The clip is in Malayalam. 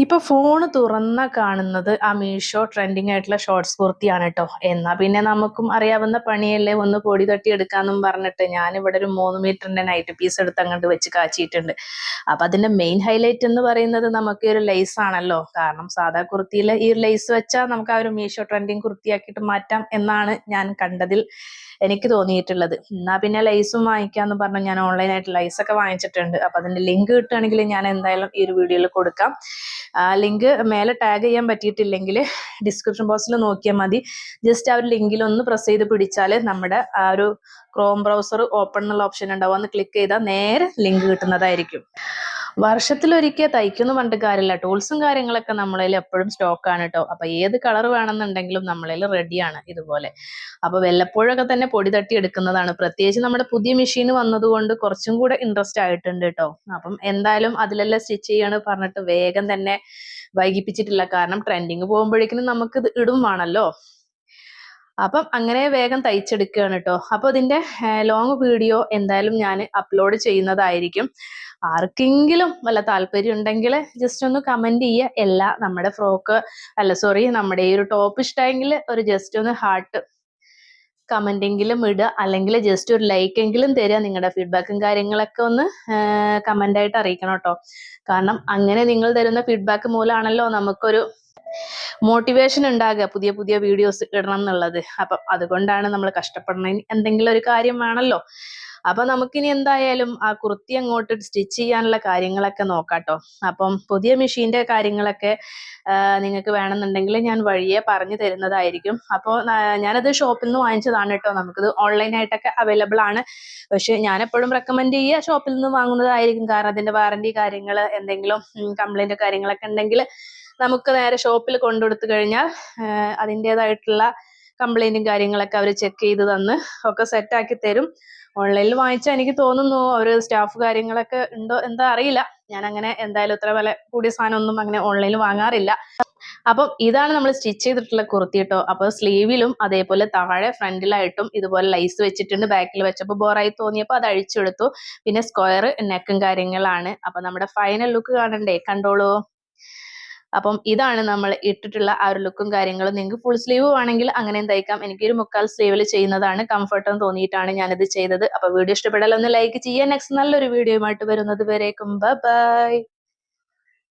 ഇപ്പൊ ഫോണ് തുറന്ന കാണുന്നത് ആ മീഷോ ട്രെൻഡിങ് ആയിട്ടുള്ള ഷോർട്സ് കുർത്തിയാണ് കേട്ടോ. എന്നാ പിന്നെ നമുക്കും അറിയാവുന്ന പണിയല്ലേ, ഒന്ന് പൊടി തട്ടി എടുക്കാന്നും പറഞ്ഞിട്ട് ഞാനിവിടെ ഒരു 3 മീറ്ററിന്റെ നൈറ്റ് പീസ് എടുത്ത് അങ്ങോട്ട് വെച്ച് കാച്ചിയിട്ടുണ്ട്. അപ്പൊ അതിന്റെ മെയിൻ ഹൈലൈറ്റ് എന്ന് പറയുന്നത് നമുക്ക് ഈ ഒരു ലേസ് ആണല്ലോ. കാരണം സാധാ കുർത്തിയിൽ ഈ ലേസ് വെച്ചാൽ നമുക്ക് ആ ഒരു മീഷോ ട്രെൻഡിങ് കുർത്തിയാക്കിയിട്ട് മാറ്റാം എന്നാണ് ഞാൻ കണ്ടതിൽ എനിക്ക് തോന്നിയിട്ടുള്ളത്. എന്നാ പിന്നെ ലൈസും വാങ്ങിക്കാന്ന് പറഞ്ഞു ഞാൻ ഓൺലൈനായിട്ട് ലൈസൊക്കെ വാങ്ങിച്ചിട്ടുണ്ട്. അപ്പൊ അതിന്റെ ലിങ്ക് കിട്ടുകയാണെങ്കിൽ ഞാൻ എന്തായാലും ഈ ഒരു വീഡിയോയിൽ കൊടുക്കാം. ലിങ്ക് മേലെ ടാഗ് ചെയ്യാൻ പറ്റിയിട്ടില്ലെങ്കിൽ ഡിസ്ക്രിപ്ഷൻ ബോക്സിൽ നോക്കിയാൽ മതി. ജസ്റ്റ് ആ ഒരു ലിങ്കിൽ ഒന്ന് പ്രസ് ചെയ്ത് പിടിച്ചാൽ നമ്മുടെ ആ ഒരു ക്രോം ബ്രൗസർ ഓപ്പൺ എന്നുള്ള ഓപ്ഷൻ ഉണ്ടാവും. ഒന്ന് ക്ലിക്ക് ചെയ്താൽ നേരെ ലിങ്ക് കിട്ടുന്നതായിരിക്കും. വർഷത്തിലൊരിക്കൽ തയ്ക്കുന്നു പറഞ്ഞിട്ട് കാര്യമില്ല. ടൂൾസും കാര്യങ്ങളൊക്കെ നമ്മളതിൽ എപ്പോഴും സ്റ്റോക്കാണ് കേട്ടോ. അപ്പൊ ഏത് കളർ വേണമെന്നുണ്ടെങ്കിലും നമ്മളതിൽ റെഡിയാണ് ഇതുപോലെ. അപ്പൊ വല്ലപ്പോഴൊക്കെ തന്നെ പൊടി തട്ടി എടുക്കുന്നതാണ്. പ്രത്യേകിച്ച് നമ്മുടെ പുതിയ മെഷീൻ വന്നതുകൊണ്ട് കുറച്ചും കൂടെ ഇൻട്രസ്റ്റ് ആയിട്ടുണ്ട് കേട്ടോ. അപ്പം എന്തായാലും അതിലെല്ലാം സ്റ്റിച്ച് ചെയ്യാണ് പറഞ്ഞിട്ട് വേഗം തന്നെ വൈകിപ്പിച്ചിട്ടില്ല. കാരണം ട്രെൻഡിങ് പോകുമ്പോഴേക്കും നമുക്ക് ഇത് ഇടും വേണമല്ലോ. അപ്പം അങ്ങനെ വേഗം തയ്ച്ചെടുക്കുകയാണ് കേട്ടോ. അപ്പോൾ ഇതിന്റെ ലോങ് വീഡിയോ എന്തായാലും ഞാൻ അപ്ലോഡ് ചെയ്യുന്നതായിരിക്കും. ആർക്കെങ്കിലും വല്ല താല്പര്യം ഉണ്ടെങ്കിൽ ജസ്റ്റ് ഒന്ന് കമന്റ് ചെയ്യുക. എല്ലാ നമ്മുടെ നമ്മുടെ ഈ ഒരു ടോപ്പ് ഇഷ്ടമെങ്കിൽ ഒരു ജസ്റ്റ് ഒന്ന് ഹാർട്ട് കമന്റെങ്കിലും ഇടുക, അല്ലെങ്കിൽ ജസ്റ്റ് ഒരു ലൈക്ക് എങ്കിലും തരിക. നിങ്ങളുടെ ഫീഡ്ബാക്കും കാര്യങ്ങളൊക്കെ ഒന്ന് കമന്റ് ആയിട്ട് അറിയിക്കണം കേട്ടോ. കാരണം അങ്ങനെ നിങ്ങൾ തരുന്ന ഫീഡ്ബാക്ക് മൂലമാണല്ലോ നമുക്കൊരു മോട്ടിവേഷൻ ഉണ്ടാകുക പുതിയ പുതിയ വീഡിയോസ് ഇടണം എന്നുള്ളത്. അപ്പം അതുകൊണ്ടാണ് നമ്മൾ കഷ്ടപ്പെടണതിന് എന്തെങ്കിലും ഒരു കാര്യം വേണമല്ലോ. അപ്പൊ നമുക്കിനി എന്തായാലും ആ കുർത്തി അങ്ങോട്ട് സ്റ്റിച്ച് ചെയ്യാനുള്ള കാര്യങ്ങളൊക്കെ നോക്കാട്ടോ. അപ്പം പുതിയ മെഷീന്റെ കാര്യങ്ങളൊക്കെ നിങ്ങൾക്ക് വേണമെന്നുണ്ടെങ്കിൽ ഞാൻ വഴിയെ പറഞ്ഞു തരുന്നതായിരിക്കും. അപ്പോൾ ഞാനത് ഷോപ്പിൽ നിന്ന് വാങ്ങിച്ചതാണ് കേട്ടോ. നമുക്കിത് ഓൺലൈനായിട്ടൊക്കെ അവൈലബിൾ ആണ്. പക്ഷെ ഞാൻ എപ്പോഴും റെക്കമെൻഡ് ചെയ്യുക ഷോപ്പിൽ നിന്ന് വാങ്ങുന്നതായിരിക്കും. കാരണം അതിന്റെ വാറന്റി കാര്യങ്ങൾ എന്തെങ്കിലും കംപ്ലൈന്റ് കാര്യങ്ങളൊക്കെ ഉണ്ടെങ്കിൽ നമുക്ക് നേരെ ഷോപ്പിൽ കൊണ്ടുകൊടുത്തു കഴിഞ്ഞാൽ അതിൻ്റെതായിട്ടുള്ള കംപ്ലൈന്റും കാര്യങ്ങളൊക്കെ അവർ ചെക്ക് ചെയ്ത് തന്ന് ഒക്കെ സെറ്റാക്കി തരും. ഓൺലൈനിൽ വാങ്ങിച്ചാൽ എനിക്ക് തോന്നുന്നു ഒരു സ്റ്റാഫ് കാര്യങ്ങളൊക്കെ ഉണ്ടോ എന്താ അറിയില്ല. ഞാൻ അങ്ങനെ എന്തായാലും ഇത്ര വില കൂടിയ സാധനമൊന്നും അങ്ങനെ ഓൺലൈനിൽ വാങ്ങാറില്ല. അപ്പം ഇതാണ് നമ്മൾ സ്റ്റിച്ച് ചെയ്തിട്ടുള്ള കുർത്തി കേട്ടോ. അപ്പൊ സ്ലീവിലും അതേപോലെ താഴെ ഫ്രണ്ടിലായിട്ടും ഇതുപോലെ ലൈസ് വെച്ചിട്ടുണ്ട്. ബാക്കിൽ വെച്ചപ്പോൾ ബോറായി തോന്നിയപ്പോൾ അത് അഴിച്ചെടുത്തു. പിന്നെ സ്ക്വയർ നെക്കും കാര്യങ്ങളാണ്. അപ്പൊ നമ്മുടെ ഫൈനൽ ലുക്ക് കാണണ്ടേ, കണ്ടോളൂ. അപ്പം ഇതാണ് നമ്മൾ ഇട്ടിട്ടുള്ള ആ ഒരു ലുക്കും കാര്യങ്ങളും. നിങ്ങൾക്ക് ഫുൾ സ്ലീവ് വേണമെങ്കിൽ അങ്ങനെയും തയ്ക്കാം. എനിക്കൊരു 1/4 സ്ലീവിൽ ചെയ്യുന്നതാണ് കംഫർട്ട് എന്ന് തോന്നിയിട്ടാണ് ഞാനിത് ചെയ്തത്. അപ്പൊ വീഡിയോ ഇഷ്ടപ്പെട്ടാൽ ഒന്ന് ലൈക്ക് ചെയ്യാൻ. നെക്സ്റ്റ് നല്ലൊരു വീഡിയോയുമായിട്ട് വരുന്നത് വരേക്കും ബൈ.